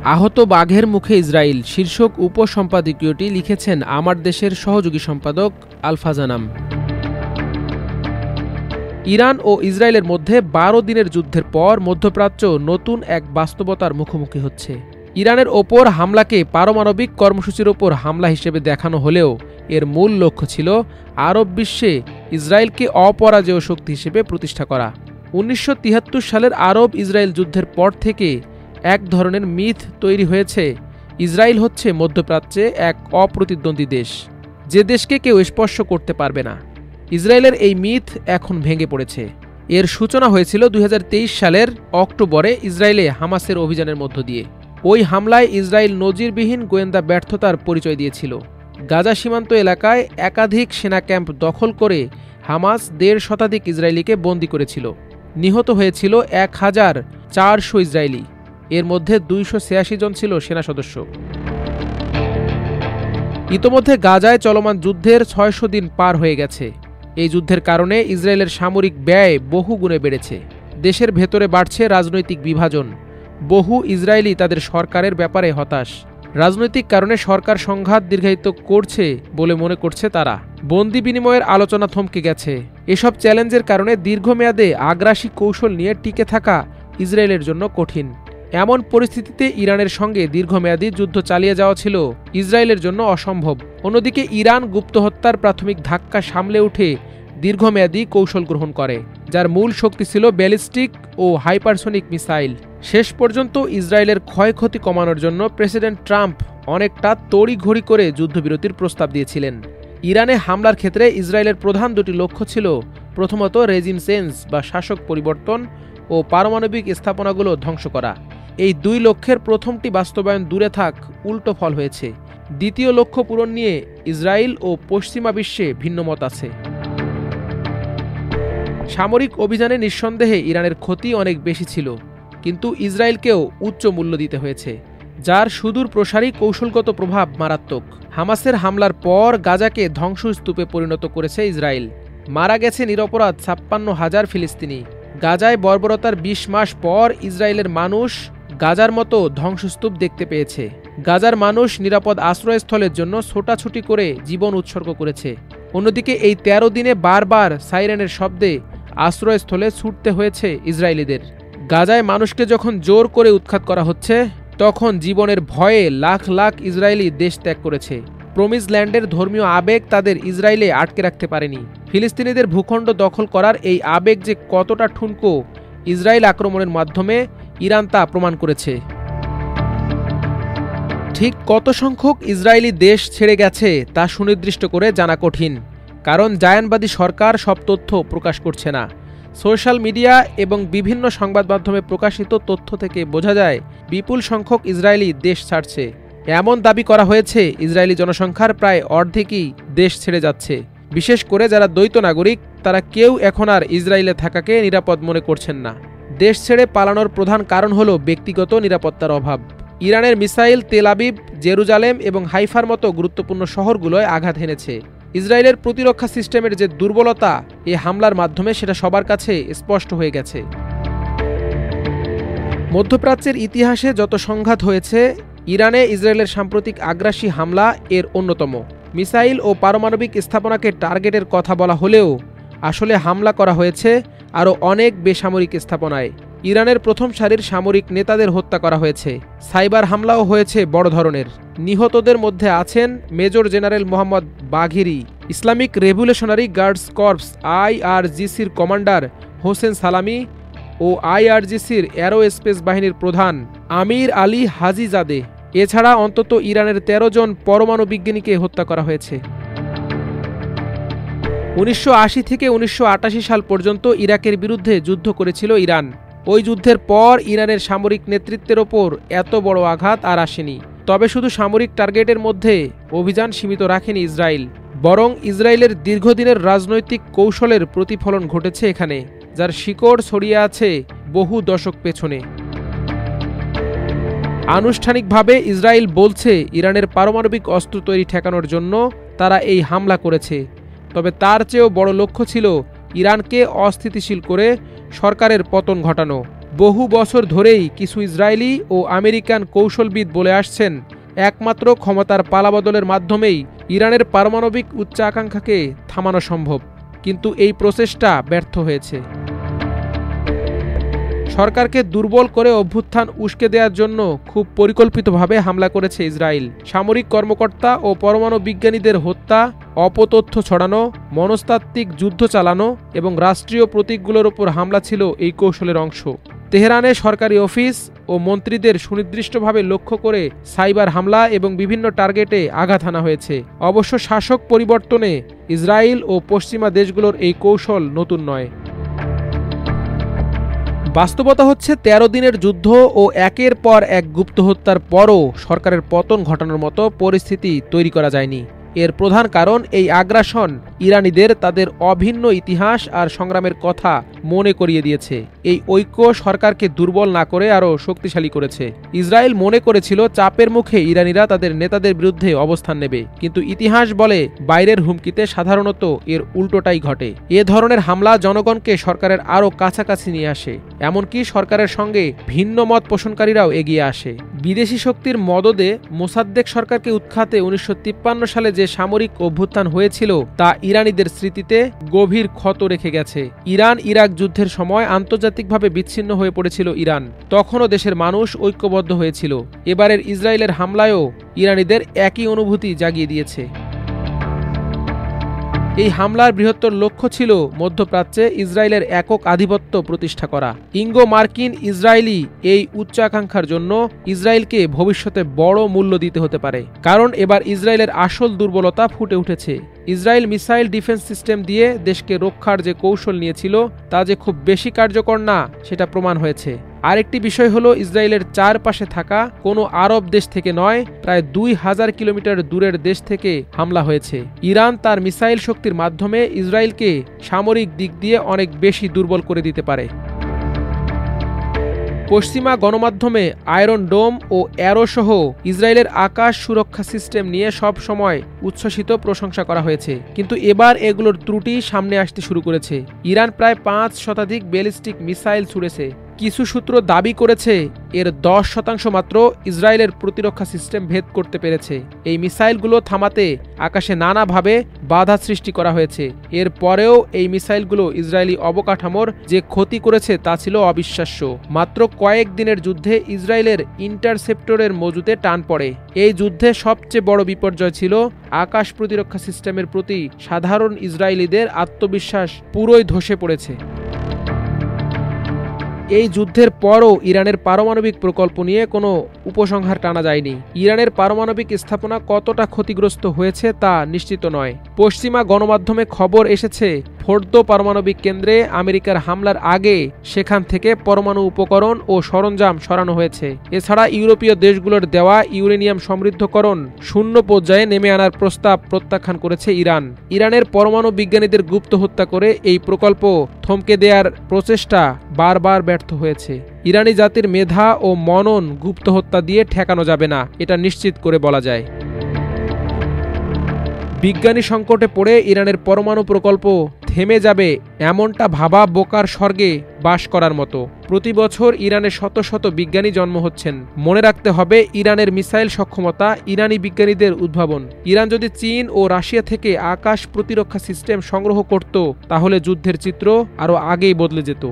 আহত বাঘের মুখে ইসরায়েল শীর্ষক উপসম্পাদকীয়টি লিখেছেন আমার দেশের সহযোগী সম্পাদক আলফা জানাম। ইরান ও ইসরায়েলের মধ্যে ১২ দিনের যুদ্ধের পর মধ্যপ্রাচ্য নতুন এক বাস্তবতার মুখোমুখি হচ্ছে। ইরানের ওপর হামলাকে পারমাণবিক কর্মসূচির ওপর হামলা হিসেবে দেখানো হলেও এর মূল লক্ষ্য ছিল আরব বিশ্বে ইসরায়েলকে অপরাজেয় শক্তি হিসেবে প্রতিষ্ঠা করা। ১৯৭৩ সালের আরব ইসরায়েল যুদ্ধের পর থেকে এক ধরনের মিথ তৈরি হয়েছে, ইসরায়েল হচ্ছে মধ্যপ্রাচ্যে এক অপ্রতিদ্বন্দ্বী দেশ, যে দেশকে কেউ স্পর্শ করতে পারবে না। ইসরায়েলের এই মিথ এখন ভেঙে পড়েছে। এর সূচনা হয়েছিল ২০২৩ সালের অক্টোবরে ইসরায়েলে হামাসের অভিযানের মধ্য দিয়ে। ওই হামলায় ইসরায়েল নজিরবিহীন গোয়েন্দা ব্যর্থতার পরিচয় দিয়েছিল। গাজা সীমান্ত এলাকায় একাধিক সেনা ক্যাম্প দখল করে হামাস ১.৫ শতাধিক ইসরায়েলিকে বন্দী করেছিল। নিহত হয়েছিল ১,৪০০ ইসরায়েলি, এর মধ্যে ২৮৬ জন ছিল সেনা সদস্য। ইতোমধ্যে গাজায় চলমান যুদ্ধের ৬০০ দিন পার হয়ে গেছে। এই যুদ্ধের কারণে ইসরায়েলের সামরিক ব্যয় বহু গুণে বেড়েছে। দেশের ভেতরে বাড়ছে রাজনৈতিক বিভাজন। বহু ইসরায়েলি তাদের সরকারের ব্যাপারে হতাশ। রাজনৈতিক কারণে সরকার সংঘাত দীর্ঘায়িত করছে বলে মনে করছে তারা। বন্দি বিনিময়ের আলোচনা থমকে গেছে। এসব চ্যালেঞ্জের কারণে দীর্ঘমেয়াদে আগ্রাসী কৌশল নিয়ে টিকে থাকা ইসরায়েলের জন্য কঠিন। এমন পরিস্থিতিতে ইরানের সঙ্গে দীর্ঘমেয়াদী যুদ্ধ চালিয়ে যাওয়া ছিল ইসরায়েলের জন্য অসম্ভব। অন্যদিকে ইরান গুপ্ত হত্যার প্রাথমিক ধাক্কা সামলে উঠে দীর্ঘমেয়াদী কৌশল গ্রহণ করে, যার মূল শক্তি ছিল ব্যালিস্টিক ও হাইপারসনিক মিসাইল। শেষ পর্যন্ত ইসরায়েলের ক্ষয়ক্ষতি কমানোর জন্য প্রেসিডেন্ট ট্রাম্প অনেকটা তড়িঘড়ি করে যুদ্ধবিরতির প্রস্তাব দিয়েছিলেন। ইরানে হামলার ক্ষেত্রে ইসরায়েলের প্রধান দুটি লক্ষ্য ছিল, প্রথমত রেজিম চেঞ্জ বা শাসক পরিবর্তন ও পারমাণবিক স্থাপনাগুলো ধ্বংস করা। এই দুই লক্ষ্যের প্রথমটি বাস্তবায়ন দূরে থাক, উল্টো ফল হয়েছে। দ্বিতীয় লক্ষ্য পূরণ নিয়ে ইসরায়েল ও পশ্চিমা বিশ্বে ভিন্নমত আছে। সামরিক অভিযানে নিঃসন্দেহে ইরানের ক্ষতি অনেক বেশি ছিল, কিন্তু ইসরায়েলকেও উচ্চ মূল্য দিতে হয়েছে, যার সুদূর প্রসারী কৌশলগত প্রভাব মারাত্মক। হামাসের হামলার পর গাজাকে ধ্বংসস্তূপে পরিণত করেছে ইসরায়েল। মারা গেছে নিরপরাধ ৫৬,০০০ ফিলিস্তিনি। গাজায় বর্বরতার ২০ মাস পর ইসরায়েলের মানুষ গাজার মতো ধ্বংসস্তূপ দেখতে পেয়েছে। গাজার মানুষ নিরাপদ আশ্রয়স্থলের জন্য ছোটাছুটি করে জীবন উৎসর্গ করেছে। অন্যদিকে এই ১৩ দিনে বারবার সাইরেনের শব্দে আশ্রয়স্থলে ছুটতে হয়েছে ইসরায়েলিদের। গাজায় মানুষকে যখন জোর করে উৎখাত করা হচ্ছে, তখন জীবনের ভয়ে লাখ লাখ ইসরায়েলি দেশ ত্যাগ করেছে। প্রমিস ল্যান্ডের ধর্মীয় আবেগ তাদের ইসরায়েলে আটকে রাখতে পারেনি। ফিলিস্তিনিদের ভূখণ্ড দখল করার এই আবেগ যে কতটা ঠুনকো, ইসরায়েল আক্রমণের মাধ্যমে ইরান তা প্রমাণ করেছে। ঠিক কত সংখ্যক ইসরায়েলি দেশ ছেড়ে গেছে তা সুনির্দিষ্ট করে জানা কঠিন, কারণ জায়ানবাদী সরকার সব তথ্য প্রকাশ করছে না। সোশ্যাল মিডিয়া এবং বিভিন্ন সংবাদ মাধ্যমে প্রকাশিত তথ্য থেকে বোঝা যায় বিপুল সংখ্যক ইসরায়েলি দেশ ছাড়ছে। এমন দাবি করা হয়েছে ইসরায়েলি জনসংখ্যার প্রায় অর্ধেকই দেশ ছেড়ে যাচ্ছে। বিশেষ করে যারা দ্বৈত নাগরিক, তারা কেউ এখন আর ইসরায়েলে থাকাকে নিরাপদ মনে করছেন না। দেশ ছেড়ে পালানোর প্রধান কারণ হল ব্যক্তিগত নিরাপত্তার অভাব। ইরানের মিসাইল তেল আবিব, জেরুজালেম এবং হাইফার মতো গুরুত্বপূর্ণ শহরগুলোয় আঘাত হেনেছে। ইসরায়েলের প্রতিরক্ষা সিস্টেমের যে দুর্বলতা এই হামলার মাধ্যমে সেটা সবার কাছে স্পষ্ট হয়ে গেছে। মধ্যপ্রাচ্যের ইতিহাসে যত সংঘাত হয়েছে, ইরানে ইসরায়েলের সাম্প্রতিক আগ্রাসী হামলা এর অন্যতম। মিসাইল ও পারমাণবিক স্থাপনাকে টার্গেটের কথা বলা হলেও আসলে হামলা করা হয়েছে আরও অনেক বেসামরিক স্থাপনায়। ইরানের প্রথম সারির সামরিক নেতাদের হত্যা করা হয়েছে। সাইবার হামলাও হয়েছে বড় ধরনের। নিহতদের মধ্যে আছেন major general Mohammad Bagheri, Islamic Revolutionary Guards Corps IRGCর কমান্ডার হোসেন সালামি ও IRGCর অ্যারোস্পেস বাহিনীর প্রধান আমির আলী হাজিজাদে। এছাড়া অন্তত ইরানের ১৩ জন পরমাণু বিজ্ঞানীকে হত্যা করা হয়েছে। ১৯৮০ থেকে ১৯৮৮ সাল পর্যন্ত ইরাকের বিরুদ্ধে যুদ্ধ করেছিল ইরান। ওই যুদ্ধের পর ইরানের সামরিক নেতৃত্বের ওপর এত বড় আঘাত আর আসেনি। তবে শুধু সামরিক টার্গেটের মধ্যে অভিযান সীমিত রাখেনি ইসরায়েল, বরং ইসরায়েলের দীর্ঘদিনের রাজনৈতিক কৌশলের প্রতিফলন ঘটেছে এখানে, যার শিকড় ছড়িয়ে আছে বহু দশক পেছনে। আনুষ্ঠানিকভাবে ইসরায়েল বলছে ইরানের পারমাণবিক অস্ত্র তৈরি ঠেকানোর জন্য তারা এই হামলা করেছে। তবে তার চেয়েও বড় লক্ষ্য ছিল ইরানকে অস্থিতিশীল করে সরকারের পতন ঘটানো। বহু বছর ধরেই কিছু ইসরায়েলি ও আমেরিকান কৌশলবিদ বলে আসছেন, একমাত্র ক্ষমতার পালাবদলের মাধ্যমেই ইরানের পারমাণবিক উচ্চাকাঙ্ক্ষাকে থামানো সম্ভব। কিন্তু এই প্রচেষ্টা ব্যর্থ হয়েছে। সরকারকে দুর্বল করে অভ্যুত্থান উস্কে দেওয়ার জন্য খুব পরিকল্পিতভাবে হামলা করেছে ইসরায়েল। সামরিক কর্মকর্তা ও পরমাণু বিজ্ঞানীদের হত্যা, অপতথ্য ছড়ানো, মনস্তাত্ত্বিক যুদ্ধ চালানো এবং রাষ্ট্রীয় প্রতীকগুলোর উপর হামলা ছিল এই কৌশলের অংশ। তেহরানে সরকারি অফিস ও মন্ত্রীদের সুনির্দিষ্টভাবে লক্ষ্য করে সাইবার হামলা এবং বিভিন্ন টার্গেটে আঘাত হানা হয়েছে। অবশ্য শাসক পরিবর্তনে ইসরায়েল ও পশ্চিমা দেশগুলোর এই কৌশল নতুন নয়। বাস্তবতা হচ্ছে ১৩ দিনের যুদ্ধ ও একের পর এক গুপ্ত হত্যার পরও সরকারের পতন ঘটানোর মতো পরিস্থিতি তৈরি করা যায়নি। এর প্রধান কারণ এই আগ্রাসন ইরানিদের তাদের অভিন্ন ইতিহাস আর সংগ্রামের কথা মনে করিয়ে দিয়েছে। এই ঐক্য সরকারকে দুর্বল না করে আরও শক্তিশালী করেছে। ইসরায়েল মনে করেছিল চাপের মুখে ইরানিরা তাদের নেতাদের বিরুদ্ধে অবস্থান নেবে, কিন্তু ইতিহাস বলে বাইরের হুমকিতে সাধারণত এর উল্টোটাই ঘটে। এ ধরনের হামলা জনগণকে সরকারের আরও কাছাকাছি নিয়ে আসে, এমনকি সরকারের সঙ্গে ভিন্ন মত পোষণকারীরাও এগিয়ে আসে। বিদেশি শক্তির মদদে মোসাদ্দেক সরকারকে উৎখাতে ১৯৫৩ সালে যে সামরিক অভ্যুত্থান হয়েছিল তা ইরানিদের স্মৃতিতে গভীর ক্ষত রেখে গেছে। ইরান ইরাক যুদ্ধের সময় আন্তর্জাতিকভাবে বিচ্ছিন্ন হয়ে পড়েছিল ইরান, তখনও দেশের মানুষ ঐক্যবদ্ধ হয়েছিল। এবারের ইসরায়েলের হামলায়ও ইরানিদের একই অনুভূতি জাগিয়ে দিয়েছে। এই হামলার বৃহত্তর লক্ষ্য ছিল মধ্যপ্রাচ্যে ইসরায়েলের একক আধিপত্য প্রতিষ্ঠা করা। ইঙ্গো মার্কিন ইসরায়েলি এই উচ্চাকাঙ্ক্ষার জন্য ইসরায়েলকে ভবিষ্যতে বড় মূল্য দিতে হতে পারে, কারণ এবার ইসরায়েলের আসল দুর্বলতা ফুটে উঠেছে। ইসরায়েল মিসাইল ডিফেন্স সিস্টেম দিয়ে দেশকে রক্ষার যে কৌশল নিয়েছিল তা যে খুব বেশি কার্যকর না সেটা প্রমাণ হয়েছে। আরেকটি বিষয় হলো ইসরায়েলের চারপাশে থাকা কোনো আরব দেশ থেকে নয়, প্রায় ২,০০০ কিলোমিটার দূরের দেশ থেকে হামলা হয়েছে। ইরান তার মিসাইল শক্তির মাধ্যমে ইসরায়েলকে সামরিক দিক দিয়ে অনেক বেশি দুর্বল করে দিতে পারে। পশ্চিমা গণমাধ্যমে আয়রন ডোম ও অ্যারো সহ ইসরায়েলের আকাশ সুরক্ষা সিস্টেম নিয়ে সব সময় উচ্ছ্বসিত প্রশংসা করা হয়েছে, কিন্তু এবার এগুলোর ত্রুটি সামনে আসতে শুরু করেছে। ইরান প্রায় ৫ শতাধিক ব্যালিস্টিক মিসাইল ছুড়েছে। কিছু সূত্র দাবি করেছে এর ১০% মাত্র ইসরায়েলের প্রতিরক্ষা সিস্টেম ভেদ করতে পেরেছে। এই মিসাইলগুলো থামাতে আকাশে নানাভাবে বাধা সৃষ্টি করা হয়েছে। এর পরেও এই মিসাইলগুলো ইসরায়েলি অবকাঠামোর যে ক্ষতি করেছে তা ছিল অবিশ্বাস্য। মাত্র কয়েক দিনের যুদ্ধে ইসরায়েলের ইন্টারসেপ্টরের মজুতে টান পড়ে। এই যুদ্ধে সবচেয়ে বড় বিপর্যয় ছিল আকাশ প্রতিরক্ষা সিস্টেমের প্রতি সাধারণ ইসরায়েলিদের আত্মবিশ্বাস পুরোই ধসে পড়েছে। এই যুদ্ধের পরও ইরানের পারমাণবিক প্রকল্প নিয়ে কোনো উপসংহার টানা যায়নি। ইরানের পারমাণবিক স্থাপনা কতটা ক্ষতিগ্রস্ত হয়েছে তা নিশ্চিত নয়। পশ্চিমা গণমাধ্যমে খবর এসেছে ফোর্দো পারমাণবিক কেন্দ্রে আমেরিকার হামলার আগে সেখান থেকে পরমাণু উপকরণ ও সরঞ্জাম সরানো হয়েছে। এছাড়া ইউরোপীয় দেশগুলোর দেওয়া ইউরেনিয়াম সমৃদ্ধকরণ শূন্য পর্যায়ে নেমে আনার প্রস্তাব প্রত্যাখ্যান করেছে ইরান। ইরানের পরমাণু বিজ্ঞানীদের গুপ্ত হত্যা করে এই প্রকল্প থমকে দেওয়ার প্রচেষ্টা বারবার ব্যর্থ হয়েছে। ইরানি জাতির মেধা ও মনন গুপ্ত হত্যা দিয়ে ঠেকানো যাবে না, এটা নিশ্চিত করে বলা যায়। বিজ্ঞানী সংকটে পড়ে ইরানের পরমাণু প্রকল্প থেমে যাবে এমনটা ভাবা বোকার স্বর্গে বাস করার মতো। প্রতি বছর ইরানে শত শত বিজ্ঞানী জন্ম হচ্ছেন। মনে রাখতে হবে ইরানের মিসাইল সক্ষমতা ইরানি বিজ্ঞানীদের উদ্ভাবন। ইরান যদি চীন ও রাশিয়া থেকে আকাশ প্রতিরক্ষা সিস্টেম সংগ্রহ করত তাহলে যুদ্ধের চিত্র আরও আগেই বদলে যেত।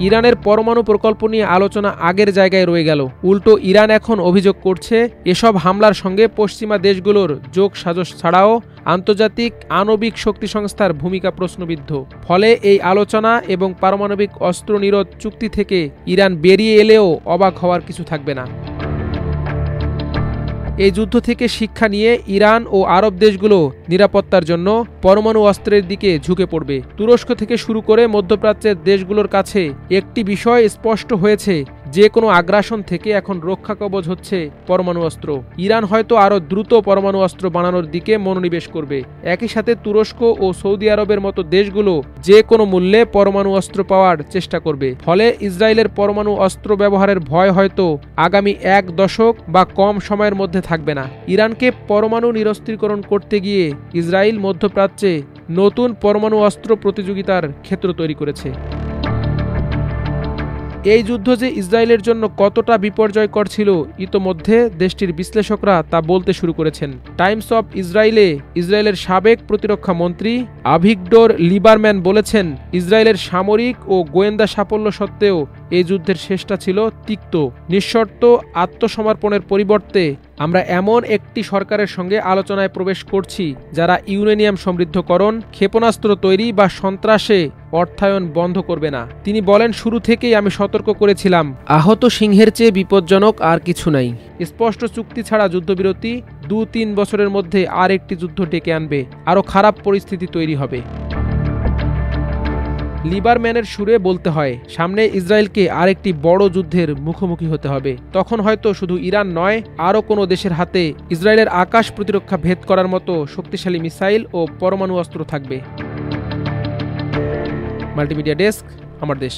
ইরানের পরমাণু প্রকল্প নিয়ে আলোচনা আগের জায়গায় রয়ে গেল। উল্টো ইরান এখন অভিযোগ করছে এসব হামলার সঙ্গে পশ্চিমা দেশগুলোর যোগসাজশ ছাড়াও আন্তর্জাতিক আণবিক শক্তি সংস্থার ভূমিকা প্রশ্নবিদ্ধ। ফলে এই আলোচনা এবং পারমাণবিক অস্ত্র নিরোধ চুক্তি থেকে ইরান বেরিয়ে এলেও অবাক হওয়ার কিছু থাকবে না। এই যুদ্ধ থেকে শিক্ষা নিয়ে ইরান ও আরব দেশগুলো নিরাপত্তার জন্য পরমাণু অস্ত্রের দিকে ঝুঁকে পড়বে। তুরস্ক থেকে শুরু করে মধ্যপ্রাচ্যের দেশগুলোর কাছে একটি বিষয় স্পষ্ট হয়েছে, যে কোনো আগ্রাসন থেকে এখন রক্ষা কবচ হচ্ছে পরমাণু অস্ত্র। ইরান হয়তো আরও দ্রুত পরমাণু অস্ত্র বানানোর দিকে মনোনিবেশ করবে। একই সাথে তুরস্ক ও সৌদি আরবের মতো দেশগুলো যে কোনো মূল্যে পরমাণু অস্ত্র পাওয়ার চেষ্টা করবে। ফলে ইসরায়েলের পরমাণু অস্ত্র ব্যবহারের ভয় হয়তো আগামী 1 দশক বা কম সময়ের মধ্যে থাকবে না। ইরানকে পরমাণু নিরস্ত্রীকরণ করতে গিয়ে ইসরায়েল মধ্যপ্রাচ্যে নতুন পরমাণু অস্ত্র প্রতিযোগিতার ক্ষেত্র তৈরি করেছে। এই যুদ্ধ যে ইসরায়েলের জন্য কতটা বিপর্যয়কর ছিল ইতোমধ্যে দেশটির বিশ্লেষকরা তা বলতে শুরু করেছেন। টাইমস অব ইসরায়েলের সাবেক প্রতিরক্ষা মন্ত্রী আভিগডোর লিবারম্যান বলেছেন, ইসরায়েলের সামরিক ও গোয়েন্দা সাফল্য সত্ত্বেও এই যুদ্ধের শেষটা ছিল তিক্ত। নিঃশর্ত আত্মসমর্পণের পরিবর্তে আমরা এমন একটি সরকারের সঙ্গে আলোচনায় প্রবেশ করছি যারা ইউরেনিয়াম সমৃদ্ধকরণ, ক্ষেপণাস্ত্র তৈরি বা সন্ত্রাসে অর্থায়ন বন্ধ করবে না। তিনি বলেন, শুরু থেকেই আমি সতর্ক করেছিলাম, আহত সিংহের চেয়ে বিপজ্জনক আর কিছু নাই। স্পষ্ট চুক্তি ছাড়া যুদ্ধবিরতি 2-3 বছরের মধ্যে আর একটি যুদ্ধ ডেকে আনবে, আরও খারাপ পরিস্থিতি তৈরি হবে। লিবারম্যানের সুরে বলতে হয়, সামনে ইসরায়েলকে আরেকটি বড় যুদ্ধের মুখোমুখি হতে হবে। তখন হয়তো শুধু ইরান নয়, আরও কোনো দেশের হাতে ইসরায়েলের আকাশ প্রতিরক্ষা ভেদ করার মতো শক্তিশালী মিসাইল ও পরমাণু অস্ত্র থাকবে। মাল্টিমিডিয়া ডেস্ক, আমার দেশ।